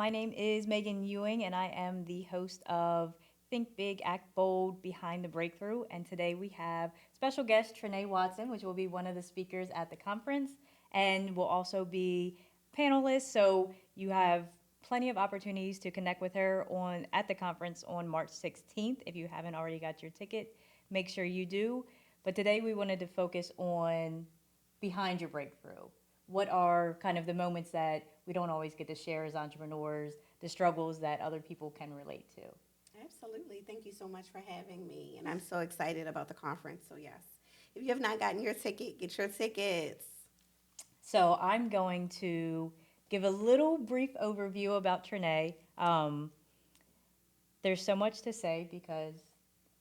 My name is Megan Ewing, and I am the host of Think Big, Act Bold Behind the Breakthrough. And today we have special guest Trenae Watson, which will be one of the speakers at the conference, and will also be panelists. So you have plenty of opportunities to connect with her on at the conference on March 16th. If you haven't already got your ticket, make sure you do. But today we wanted to focus on behind your breakthrough. What are kind of the moments that we don't always get to share as entrepreneurs, the struggles that other people can relate to? Absolutely. Thank you so much for having me. And I'm so excited about the conference. So, yes, if you have not gotten your ticket, get your tickets. So I'm going to give a little brief overview about Trenae. There's so much to say because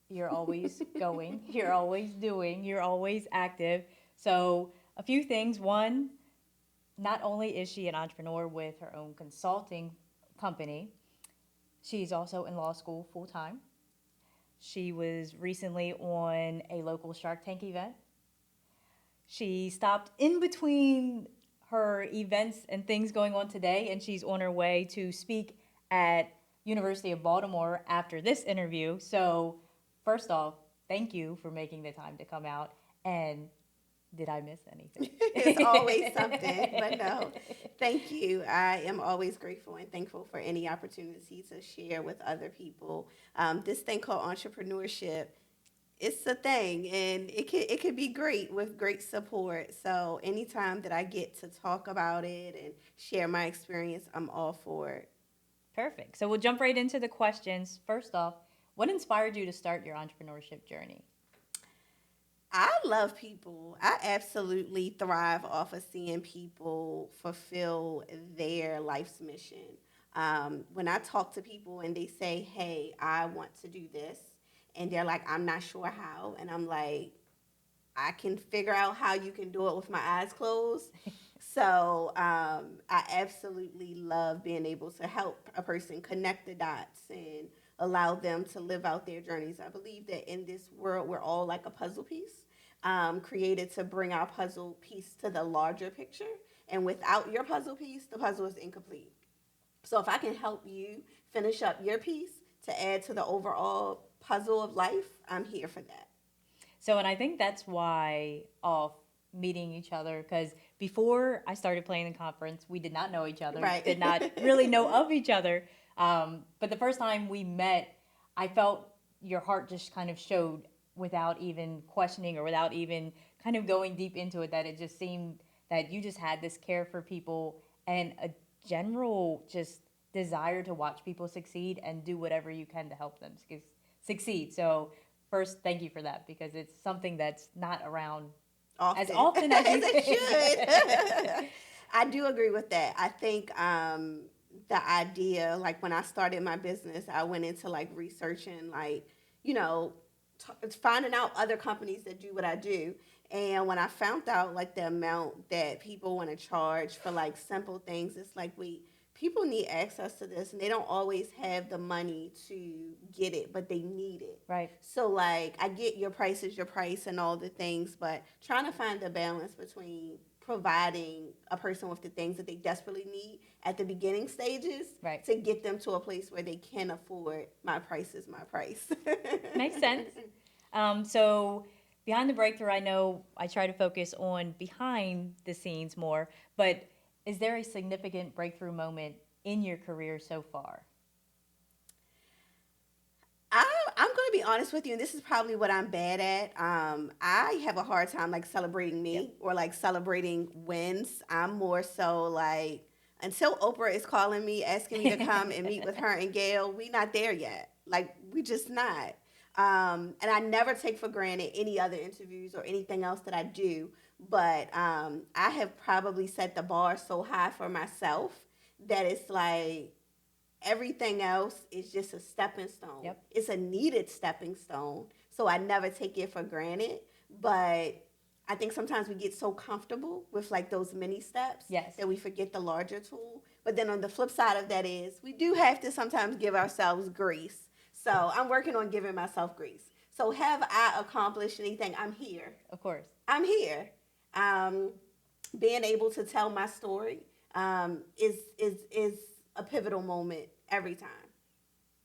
you're always going, you're always doing, you're always active. So a few things. One, not only is she an entrepreneur with her own consulting company, she's also in law school full time. She was recently on a local Shark Tank event. She stopped in between her events and things going on today, and she's on her way to speak at University of Baltimore after this interview. So, first off, thank you for making the time to come out. And did I miss anything? It's always something, but no, thank you. I am always grateful and thankful for any opportunity to share with other people. This thing called entrepreneurship, it's a thing, and it could be great with great support. So anytime that I get to talk about it and share my experience, I'm all for it. Perfect. So we'll jump right into the questions. First off, what inspired you to start your entrepreneurship journey? I love people. I absolutely thrive off of seeing people fulfill their life's mission. When I talk to people and they say, "Hey, I want to do this," and they're like, "I'm not sure how," and I'm like, "I can figure out how you can do it with my eyes closed." So I absolutely love being able to help a person connect the dots and allow them to live out their journeys. I believe that in this world, we're all like a puzzle piece, created to bring our puzzle piece to the larger picture. And without your puzzle piece, the puzzle is incomplete. So if I can help you finish up your piece to add to the overall puzzle of life, I'm here for that. So, and I think that's why off meeting each other, because before I started playing the conference, we did not know each other, did not Right. really know of each other. But the first time we met, I felt your heart just kind of showed without even questioning or without even kind of going deep into it, that it just seemed that you just had this care for people and a general just desire to watch people succeed and do whatever you can to help them succeed. So first, thank you for that because it's something that's not around as Often, often as as you it should. think. I do agree with that. I think the idea, like when I started my business, I went into like researching, like, you know, finding out other companies that do what I do. And when I found out like the amount that people want to charge for like simple things, it's like, wait, people need access to this and they don't always have the money to get it, but they need it. Right. So like I get your price is your price and all the things, but trying to find the balance between providing a person with the things that they desperately need at the beginning stages Right. to get them to a place where they can afford my price is my price. Makes sense. So behind the breakthrough, I know I try to focus on behind the scenes more, but is there a significant breakthrough moment in your career so far? I'm going to be honest with you, and this is probably what I'm bad at. I have a hard time like celebrating Yep. me or like celebrating wins. I'm more so like until Oprah is calling me, asking me to come and meet with her and Gail, we not there yet. Like we just not. And I never take for granted any other interviews or anything else that I do. But I have probably set the bar so high for myself that it's like everything else is just a stepping stone. Yep. It's a needed stepping stone. So I never take it for granted. But I think sometimes we get so comfortable with like those mini steps Yes. that we forget the larger tool. But then on the flip side of that is we do have to sometimes give ourselves grace. So I'm working on giving myself grace. So have I accomplished anything? I'm here. Of course. I'm here. Um, Being able to tell my story is a pivotal moment every time.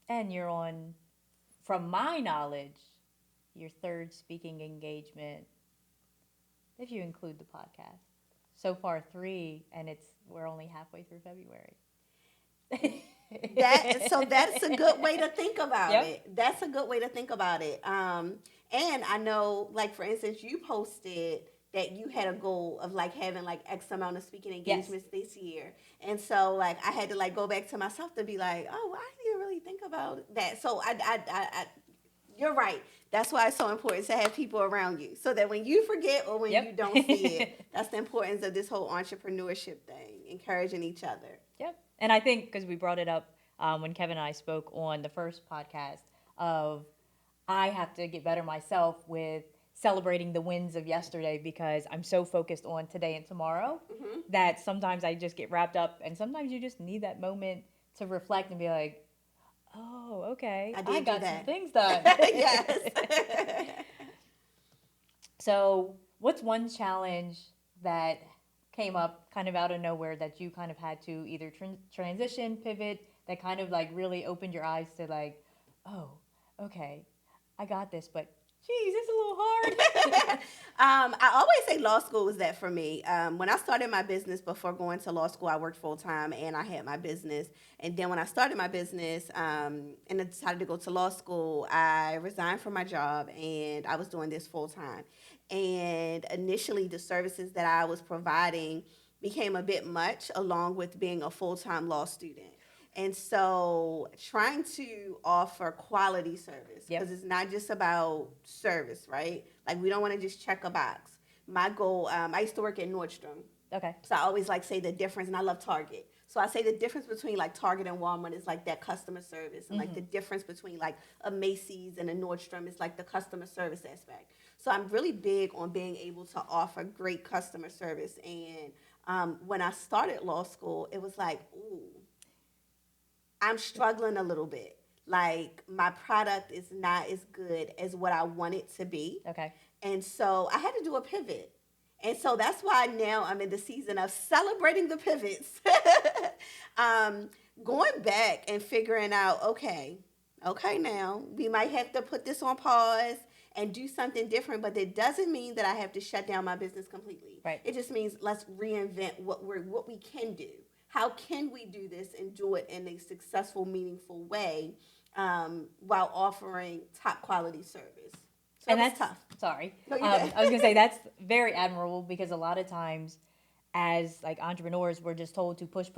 And you're on, from my knowledge, your third speaking engagement, if you include the podcast. So far, 3, and we're only halfway through February. That's a good way to think about Yep. it. That's a good way to think about it. And I know, like for instance, you posted that you had a goal of like having like X amount of speaking engagements this year, and so like I had to like go back to myself to be like, oh, I didn't really think about that. So you're right. That's why it's so important to have people around you, so that when you forget or when Yep. you don't see it, that's the importance of this whole entrepreneurship thing, encouraging each other. Yep. And I think because we brought it up when Kevin and I spoke on the first podcast of I have to get better myself with celebrating the wins of yesterday because I'm so focused on today and tomorrow that sometimes I just get wrapped up, and sometimes you just need that moment to reflect and be like, oh, okay, I got some things done. Yes. So what's one challenge that came up kind of out of nowhere that you kind of had to either transition, pivot, that kind of like really opened your eyes to like, oh, okay, I got this, but geez, it's a little hard. I always say law school was that for me. When I started my business before going to law school, I worked full time and I had my business. And then when I started my business and I decided to go to law school, I resigned from my job and I was doing this full time. And initially, the services that I was providing became a bit much, along with being a full time law student. And so, trying to offer quality service, Yep. because it's not just about service, right? Like, we don't want to just check a box. My goal, I used to work at Nordstrom. Okay. So I always like say the difference, and I love Target. So I say the difference between like Target and Walmart is like that customer service, and like the difference between like a Macy's and a Nordstrom is like the customer service aspect. So I'm really big on being able to offer great customer service. And when I started law school, it was like, ooh, I'm struggling a little bit. Like my product is not as good as what I want it to be. Okay. And so I had to do a pivot. And so that's why now I'm in the season of celebrating the pivots. Going back and figuring out, okay, now we might have to put this on pause and do something different, but it doesn't mean that I have to shut down my business completely. Right. It just means let's reinvent what we can do. How can we do this and do it in a successful, meaningful way while offering top quality service? So And that's that's tough. Sorry. No, I was gonna say that's very admirable because a lot of times, as like entrepreneurs, we're just told to push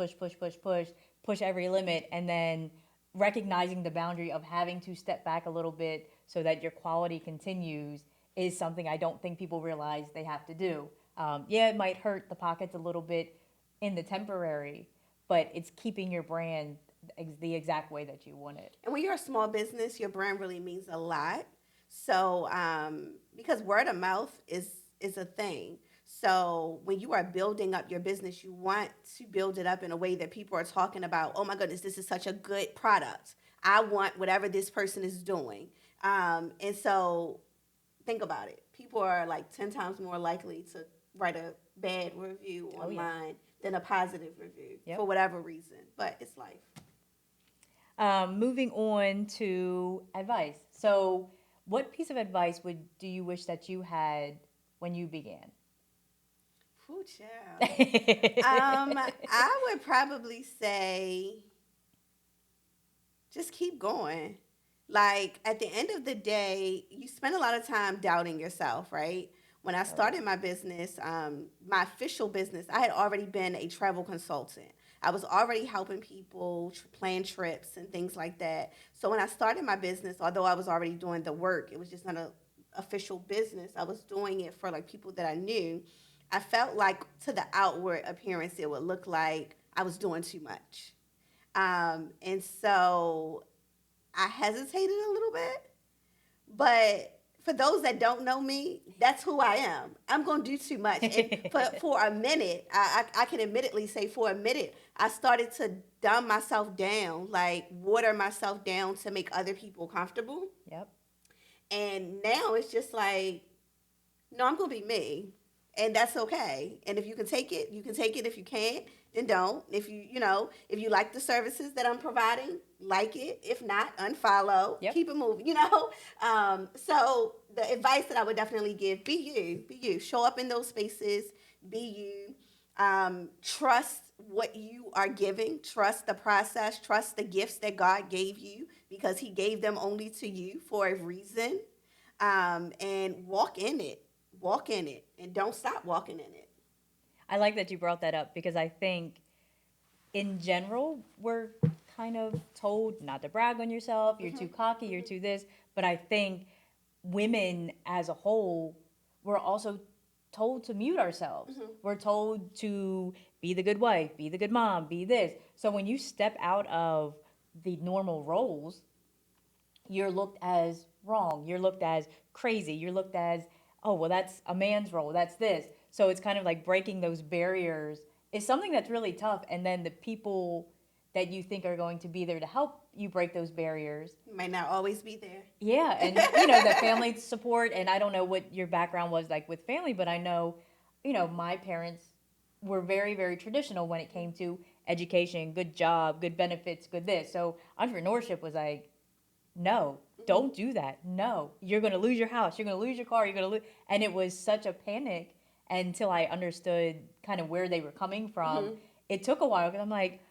every limit, and then recognizing the boundary of having to step back a little bit so that your quality continues is something I don't think people realize they have to do. Yeah, it might hurt the pockets a little bit in the temporary, but it's keeping your brand the exact way that you want it. And when you're a small business, your brand really means a lot. So, because word of mouth is a thing. So when you are building up your business, you want to build it up in a way that people are talking about. Oh my goodness, this is such a good product. I want whatever this person is doing. And so think about it. People are like 10 times more likely to write a bad review online than a positive review for whatever reason. But it's life. Moving on to advice. So, what piece of advice do you wish that you had when you began? Ooh, child. I would probably say just keep going. Like at the end of the day, you spend a lot of time doubting yourself, right? When I started my business, my official business, I had already been a travel consultant. I was already helping people plan trips and things like that. So when I started my business, although I was already doing the work, it was just not an official business. I was doing it for like people that I knew. I felt like to the outward appearance, it would look like I was doing too much. And so I hesitated a little bit, but for those that don't know me, that's who I am. I'm going to do too much. And for a minute, I can admittedly say for a minute, I started to dumb myself down, like water myself down to make other people comfortable. Yep. And now it's just like, no, I'm going to be me. and that's okay. And if you can take it, you can take it. If you can't, then don't. If if you like the services that I'm providing, like it. If not, unfollow. Yep. Keep it moving. So the advice that I would definitely give: be you, be you. Show up in those spaces. Be you. Trust what you are giving. Trust the process. Trust the gifts that God gave you because He gave them only to you for a reason. And walk in it. Walk in it, and don't stop walking in it. I like that you brought that up because I think in general, we're kind of told not to brag on yourself, you're too cocky, you're too this. But I think women as a whole, we're also told to mute ourselves. We're told to be the good wife, be the good mom, be this. So when you step out of the normal roles, you're looked as wrong, you're looked as crazy, you're looked as, oh, well, that's a man's role, that's this. So it's kind of like breaking those barriers is something that's really tough. And then the people that you think are going to be there to help you break those barriers might not always be there. Yeah, and the family support, and I don't know what your background was like with family, but I know, my parents were very, very traditional when it came to education, good job, good benefits, good this. So entrepreneurship was like, no, don't do that. No, you're going to lose your house, you're going to lose your car, you're going to lose, and it was such a panic until I understood kind of where they were coming from. It took a while because I'm like,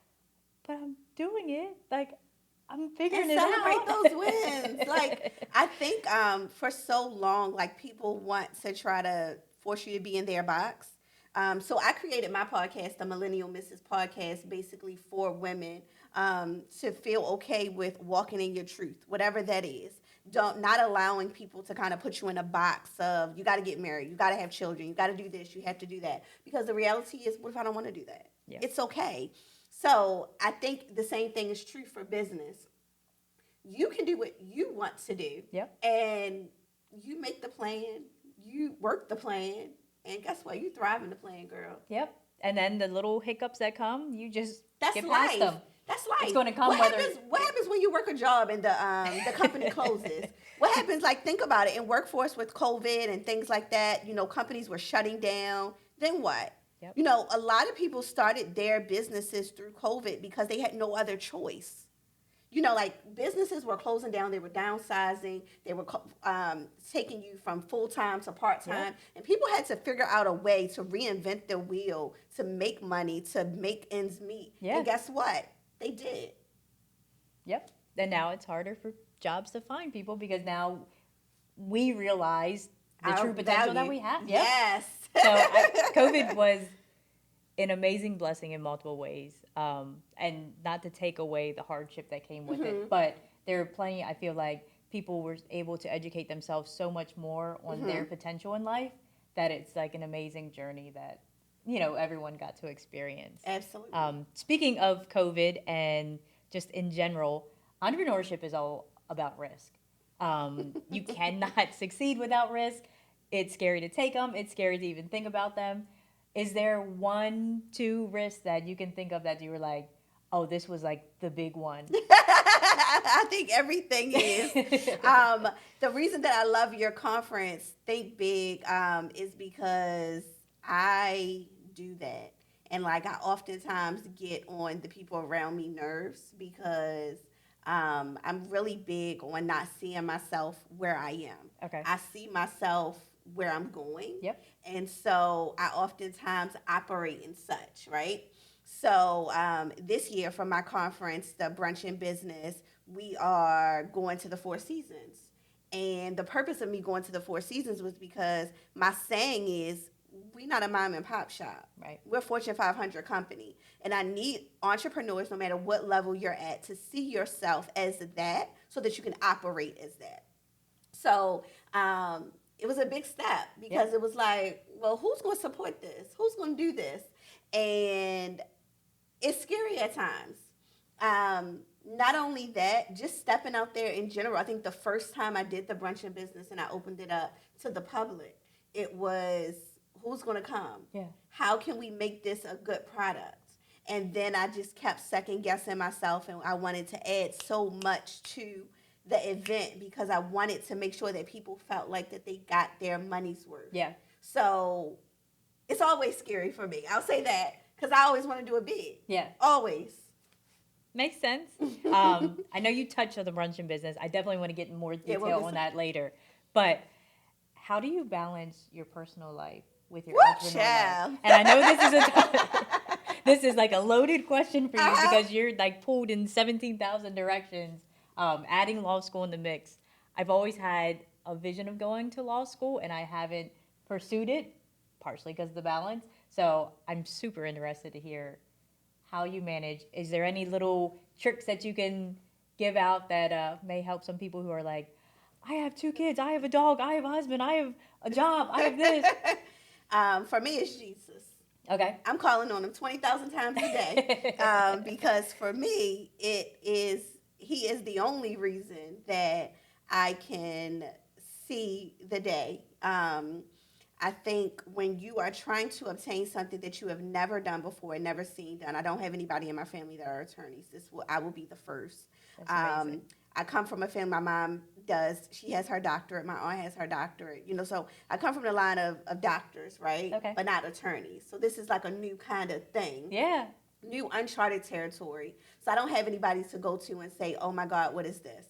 but I'm doing it, like. I'm figuring it out. And celebrate those wins. Like, I think for so long, like, people want to try to force you to be in their box. So I created my podcast, the Millennial Mrs. Podcast, basically for women to feel okay with walking in your truth, whatever that is. Not allowing people to kind of put you in a box of, you got to get married, you got to have children, you got to do this, you have to do that. Because the reality is, what if I don't want to do that? Yeah. It's okay. So I think the same thing is true for business. You can do what you want to do. Yep. And you make the plan, you work the plan, and guess what? You thrive in the plan, girl. Yep. And then the little hiccups that come, you just That's get life. past them. That's life. It's going to come what whether... What happens when you work a job and the company closes? What happens, like, think about it, in workforce with COVID and things like that, companies were shutting down. Then what? Yep. A lot of people started their businesses through COVID because they had no other choice. Like, businesses were closing down, they were downsizing, they were taking you from full-time to part-time, Yep. and people had to figure out a way to reinvent the wheel, to make money, to make ends meet. Yeah. And guess what? They did. Yep. And now it's harder for jobs to find people because now we realize the Our true potential that value. we have. Yep. Yes. So COVID was an amazing blessing in multiple ways, and not to take away the hardship that came with it, but there are plenty, I feel like, people were able to educate themselves so much more on their potential in life that it's like an amazing journey that, everyone got to experience. Absolutely. Speaking of COVID and just in general, entrepreneurship is all about risk. You cannot succeed without risk. It's scary to take them. It's scary to even think about them. Is there 1, 2 risks that you can think of that you were like, oh, this was like the big one? I think everything is. The reason that I love your conference, Think Big, is because I do that. And, like, I oftentimes get on the people around me nerves because I'm really big on not seeing myself where I am. Okay. I see myself where I'm going. Yep. And so I oftentimes operate in such, right? So this year for my conference, the Brunch in Business, we are going to the Four Seasons. And the purpose of me going to the Four Seasons was because my saying is, we're not a mom and pop shop. Right. We're a Fortune 500 company. And I need entrepreneurs, no matter what level you're at, to see yourself as that so that you can operate as that. So it was a big step because it was like, well, who's going to support this? Who's going to do this? And it's scary at times. Not only that, just stepping out there in general. I think the first time I did the Brunch in Business and I opened it up to the public, it was, who's going to come? Yeah. How can we make this a good product? And then I just kept second guessing myself, and I wanted to add so much to the event because I wanted to make sure that people felt like that they got their money's worth. Yeah. So It's always scary for me. I'll say that because I always want to do it big. Yeah. Always. Makes sense. I know you touched on the brunching business. I definitely want to get in more Yeah, detail we'll on that later. But how do you balance your personal life with your Woo, entrepreneur child. life? And I know this is this is like a loaded question for you Uh-huh. because you're like pulled in 17,000 directions. Adding law school in the mix. I've always had a vision of going to law school, and I haven't pursued it, partially because of the balance. So I'm super interested to hear how you manage. Is there any little tricks that you can give out that may help some people who are like, I have 2 kids, I have a dog, I have a husband, I have a job, I have this. For me, it's Jesus. Okay. I'm calling on him 20,000 times a day because for me, he is the only reason that I can see the day. I think when you are trying to obtain something that you have never done before, never seen done, I don't have anybody in my family that are attorneys. I will be the first. That's amazing. I come from a family. My mom she has her doctorate. My aunt has her doctorate. So I come from the line of doctors, right? Okay. But not attorneys. So this is like a new kind of thing. Yeah. New uncharted territory. So I don't have anybody to go to and say, oh my God, what is this?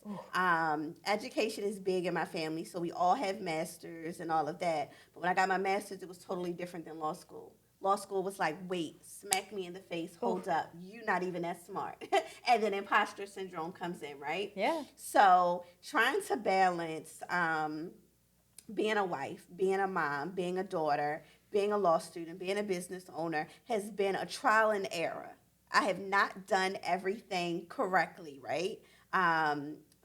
Education is big in my family. So we all have masters and all of that. But when I got my master's, it was totally different than law school. Law school was like, wait, smack me in the face, hold up, you're not even that smart. And then imposter syndrome comes in, right? Yeah. So trying to balance being a wife, being a mom, being a daughter, being a law student, being a business owner has been a trial and error. I have not done everything correctly, right?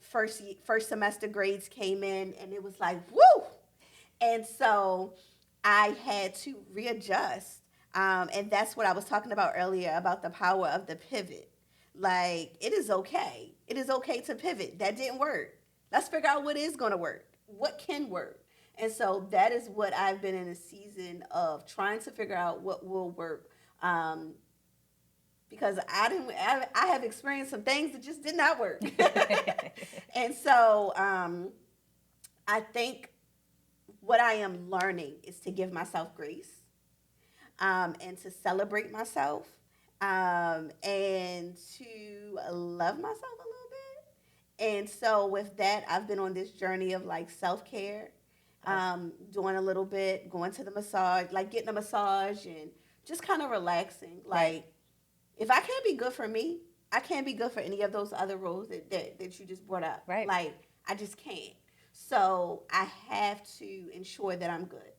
First semester grades came in and it was like, woo! And so I had to readjust. And that's what I was talking about earlier about the power of the pivot. Like, it is okay. It is okay to pivot. That didn't work. Let's figure out what is going to work. What can work? And so that is what I've been in a season of trying to figure out what will work. Because I have experienced some things that just did not work. And so I think what I am learning is to give myself grace and to celebrate myself and to love myself a little bit. And so with that, I've been on this journey of like self-care, doing a little bit, going to the massage, like getting a massage and just kind of relaxing. Like, if I can't be good for me, I can't be good for any of those other roles that you just brought up. Right. Like, I just can't. So I have to ensure that I'm good.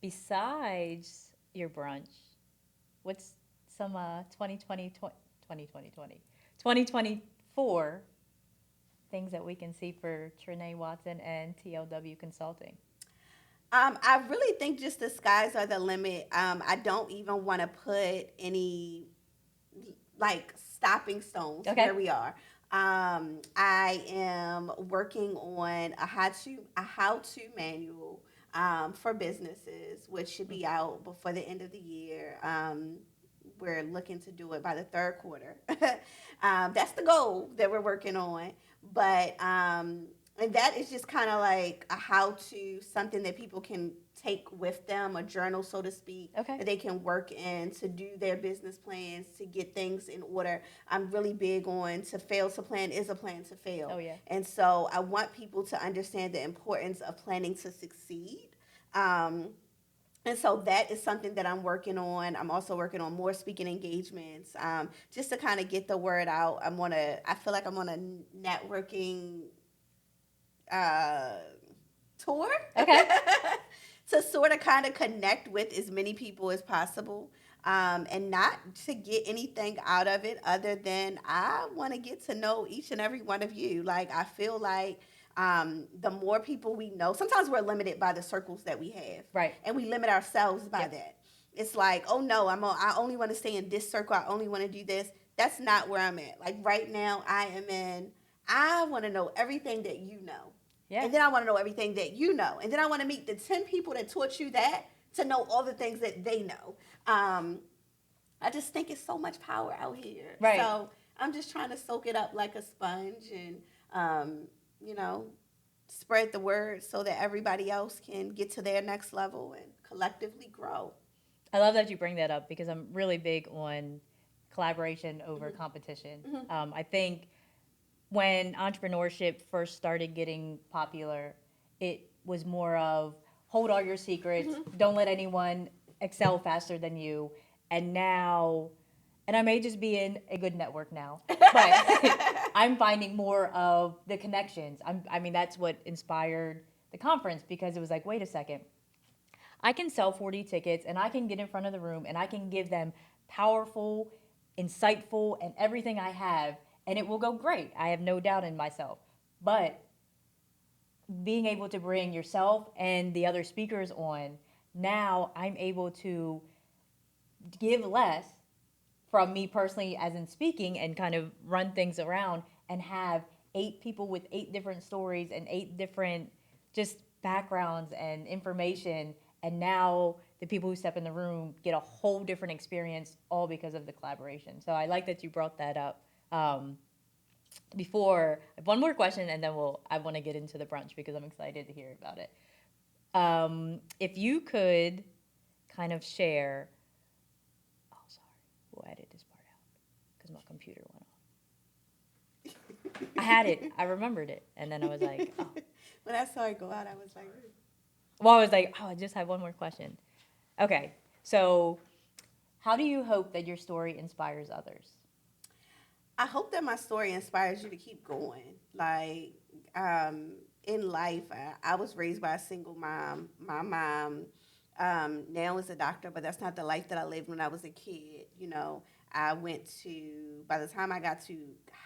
Besides your brunch, what's some 2024 things that we can see for Trenae Watson and TLW Consulting? I really think just the skies are the limit. I don't even want to put any like stopping stones where we are. I am working on a how-to manual for businesses, which should be out before the end of the year. We're looking to do it by the third quarter. That's the goal that we're working on. But and that is just kind of like a how-to, something that people can take with them, a journal, so to speak, that they can work in to do their business plans, to get things in order. I'm really big on to fail to plan is a plan to fail. Oh, yeah. And so I want people to understand the importance of planning to succeed. And so that is something that I'm working on. I'm also working on more speaking engagements, just to kind of get the word out. I feel like I'm on a networking tour. To sort of kind of connect with as many people as possible, and not to get anything out of it other than I want to get to know each and every one of you. Like, I feel like the more people we know, sometimes we're limited by the circles that we have. Right. And we limit ourselves by that. It's like, oh no, I only want to stay in this circle. I only want to do this. That's not where I'm at. Like right now I want to know everything that you know. Yeah. And then I want to know everything that you know. And then I want to meet the 10 people that taught you that to know all the things that they know. I just think it's so much power out here. Right. So I'm just trying to soak it up like a sponge and, spread the word so that everybody else can get to their next level and collectively grow. I love that you bring that up because I'm really big on collaboration over competition. I think when entrepreneurship first started getting popular, it was more of hold all your secrets, don't let anyone excel faster than you. And now, and I may just be in a good network now, but I'm finding more of the connections. I mean, that's what inspired the conference because it was like, wait a second, I can sell 40 tickets and I can get in front of the room and I can give them powerful, insightful, and everything I have, and it will go great. I have no doubt in myself. But being able to bring yourself and the other speakers on, now I'm able to give less from me personally as in speaking and kind of run things around and have 8 people with 8 different stories and 8 different just backgrounds and information, and now the people who step in the room get a whole different experience all because of the collaboration. So I like that you brought that up. Before, I have one more question and then I want to get into the brunch because I'm excited to hear about it. If you could kind of share, oh sorry, we'll edit this part out because my computer went off. I had it, I remembered it, and then I was like, oh. When I saw it go out, I was like, Well, I was like, oh, I just have one more question. Okay, so how do you hope that your story inspires others? I hope that my story inspires you to keep going. Like, in life, I was raised by a single mom. My mom now is a doctor, but that's not the life that I lived when I was a kid. You know, by the time I got to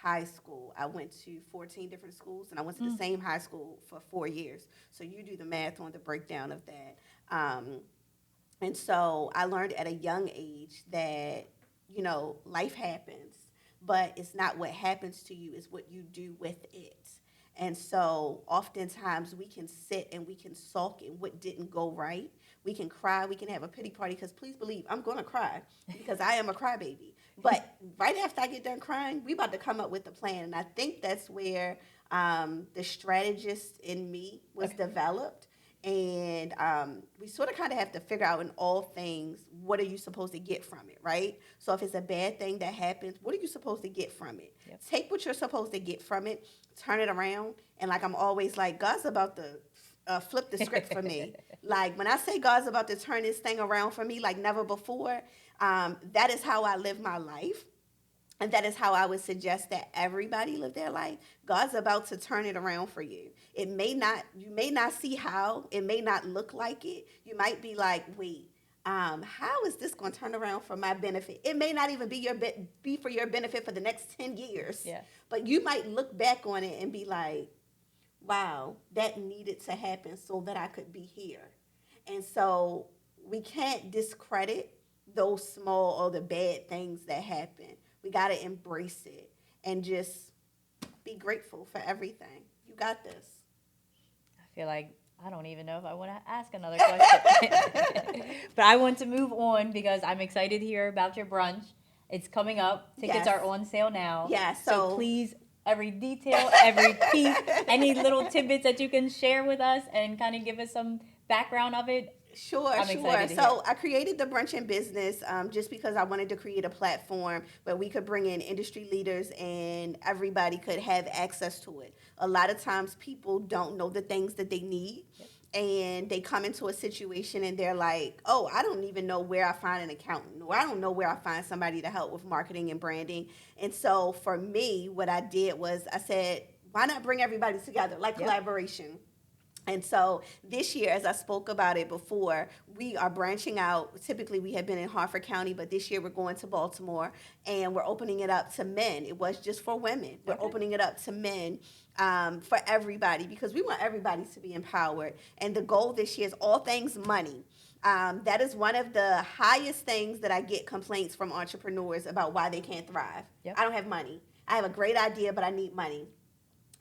high school, I went to 14 different schools, and I went to the same high school for 4 years. So you do the math on the breakdown of that. And so I learned at a young age that, life happens, but it's not what happens to you, it's what you do with it. And so oftentimes we can sit and we can sulk in what didn't go right. We can cry, we can have a pity party, because please believe I'm going to cry because I am a crybaby. But right after I get done crying, we about to come up with a plan. And I think that's where the strategist in me was developed. And we sort of kind of have to figure out in all things, what are you supposed to get from it, right? So if it's a bad thing that happens, what are you supposed to get from it? Yep. Take what you're supposed to get from it, turn it around, and like I'm always like, God's about to flip the script for me. Like when I say God's about to turn this thing around for me like never before, that is how I live my life. And that is how I would suggest that everybody live their life. God's about to turn it around for you. You may not see how, it may not look like it. You might be like, wait, how is this going to turn around for my benefit? It may not even be for your benefit for the next 10 years. Yeah. But you might look back on it and be like, wow, that needed to happen so that I could be here. And so we can't discredit those small or the bad things that happen. We got to embrace it and just be grateful for everything. You got this. I feel like I don't even know if I want to ask another question. But I want to move on because I'm excited to hear about your brunch. It's coming up. Tickets are on sale now. Yeah, so please, every detail, every piece, any little tidbits that you can share with us and kind of give us some background of it. Sure. So I created the Brunch in Business just because I wanted to create a platform where we could bring in industry leaders and everybody could have access to it. A lot of times people don't know the things that they need. Yep. And they come into a situation and they're like, oh, I don't even know where I find an accountant, or I don't know where I find somebody to help with marketing and branding. And so for me, what I did was I said, why not bring everybody together, like collaboration? And so this year, as I spoke about it before, we are branching out. Typically, we have been in Harford County, but this year we're going to Baltimore, and we're opening it up to men. It was just for women. We're opening it up to men for everybody because we want everybody to be empowered. And the goal this year is all things money. That is one of the highest things that I get complaints from entrepreneurs about why they can't thrive. Yep. I don't have money. I have a great idea, but I need money.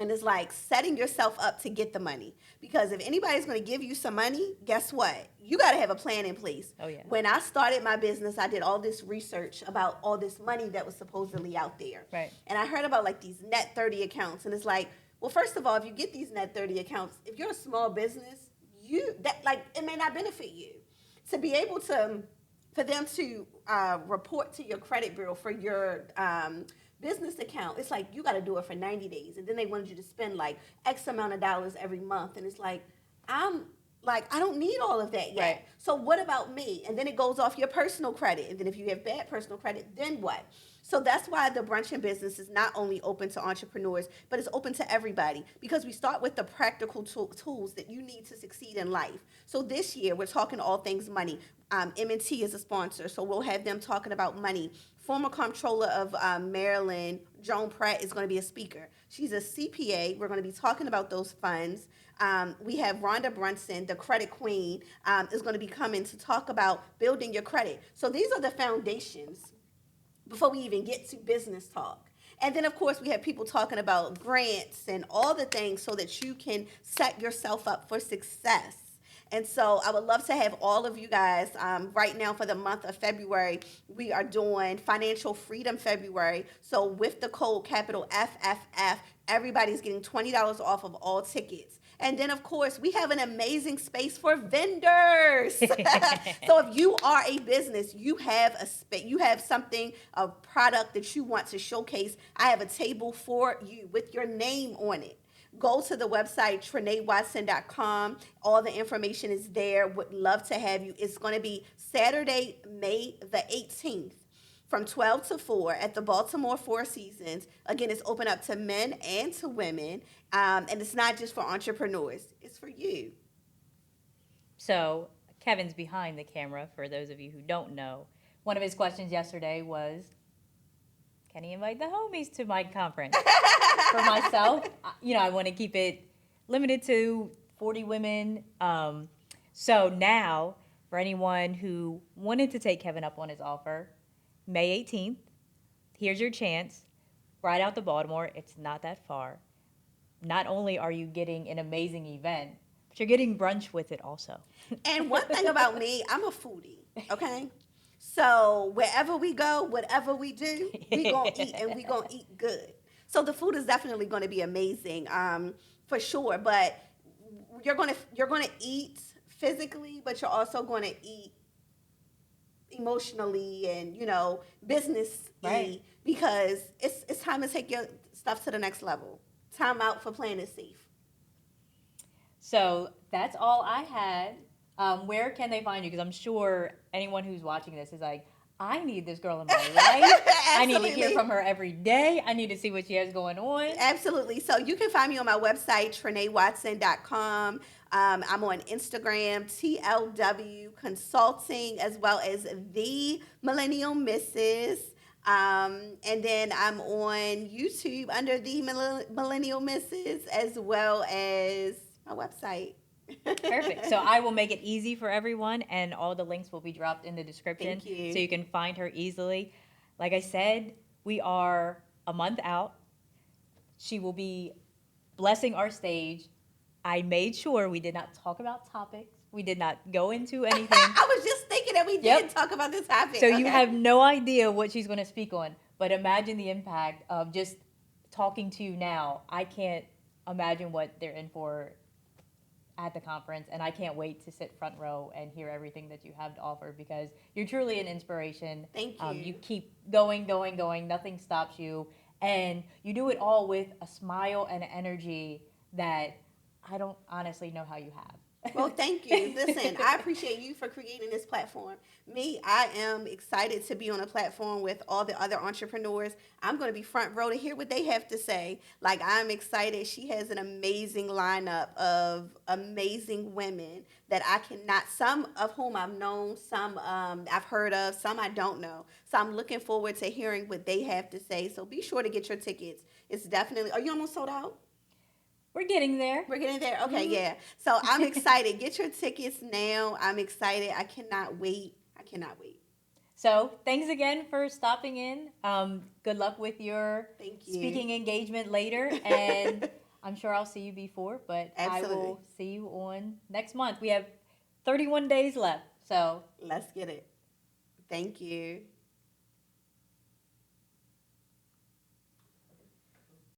And it's like setting yourself up to get the money. Because if anybody's going to give you some money, guess what? You got to have a plan in place. Oh, yeah. When I started my business, I did all this research about all this money that was supposedly out there. Right. And I heard about like these net 30 accounts. And it's like, well, first of all, if you get these net 30 accounts, if you're a small business, it may not benefit you. to be able to, for them to report to your credit bureau for your business account, it's like you got to do it for 90 days. And then they wanted you to spend like X amount of dollars every month. And it's like, I'm like, I don't need all of that yet. Right. So what about me? And then it goes off your personal credit. And then if you have bad personal credit, then what? So that's why the brunch and business is not only open to entrepreneurs, but it's open to everybody, because we start with the practical tools that you need to succeed in life. So this year, we're talking all things money. M&T is a sponsor, so we'll have them talking about money. Former comptroller of Maryland, Joan Pratt, is going to be a speaker. She's a CPA. We're going to be talking about those funds. We have Rhonda Brunson, the credit queen, is going to be coming to talk about building your credit. So these are the foundations before we even get to business talk. And then, of course, we have people talking about grants and all the things so that you can set yourself up for success. And so I would love to have all of you guys. Right now, for the month of February, we are doing Financial Freedom February. So with the code capital FFF, everybody's getting $20 off of all tickets. And then, of course, we have an amazing space for vendors. So if you are a business, you have a space, you have something, a product that you want to showcase, I have a table for you with your name on it. Go to the website, TrenaeWatson.com. All the information is there. Would love to have you. It's going to be Saturday, May the 18th. From 12 to 4 at the Baltimore Four Seasons. Again, it's open up to men and to women. And it's not just for entrepreneurs. It's for you. So Kevin's behind the camera, for those of you who don't know. One of his questions yesterday was, can he invite the homies to my conference? For myself, I want to keep it limited to 40 women. So now, for anyone who wanted to take Kevin up on his offer, May 18th, here's your chance. Right out to Baltimore. It's not that far. Not only are you getting an amazing event, but you're getting brunch with it also. And one thing about me, I'm a foodie, okay? So wherever we go, whatever we do, we gonna eat, and we gonna eat good. So the food is definitely going to be amazing, for sure. But you're gonna eat physically, but you're also going to eat emotionally and business-y, Right. because it's time to take your stuff to the next level. Time out for playing it safe. So that's all I had. Where can they find you? Because I'm sure anyone who's watching this is like, I need this girl in my life. I need to hear from her every day. I need to see what she has going on. Absolutely. So you can find me on my website, TrenaeWatson.com. I'm on Instagram, TLW Consulting, as well as The Millennial Mrs. And then I'm on YouTube under The Millennial Mrs., as well as my website. Perfect. So I will make it easy for everyone, and all the links will be dropped in the description. Thank you. So you can find her easily. Like I said, we are a month out. She will be blessing our stage. I made sure we did not talk about topics. We did not go into anything. I was just thinking that we did talk about this topic. So you have no idea what she's going to speak on, but imagine the impact of just talking to you now. I can't imagine what they're in for at the conference, and I can't wait to sit front row and hear everything that you have to offer, because you're truly an inspiration. Thank you. You keep going, nothing stops you, and you do it all with a smile and energy that I don't honestly know how you have. Well, thank you. Listen, I appreciate you for creating this platform. I am excited to be on a platform with all the other entrepreneurs. I'm going to be front row to hear what they have to say. Like, I'm excited. She has an amazing lineup of amazing women that I cannot, some of whom I've known, some I've heard of, some I don't know. So I'm looking forward to hearing what they have to say. So be sure to get your tickets. It's definitely, are you almost sold out? We're getting there. We're getting there. Okay, yeah. So I'm excited. Get your tickets now. I'm excited. I cannot wait. So thanks again for stopping in. Good luck with your Thank you. speaking engagement later. And I'm sure I'll see you before, but Absolutely. I will see you on next month. We have 31 days left. So Let's get it. Thank you.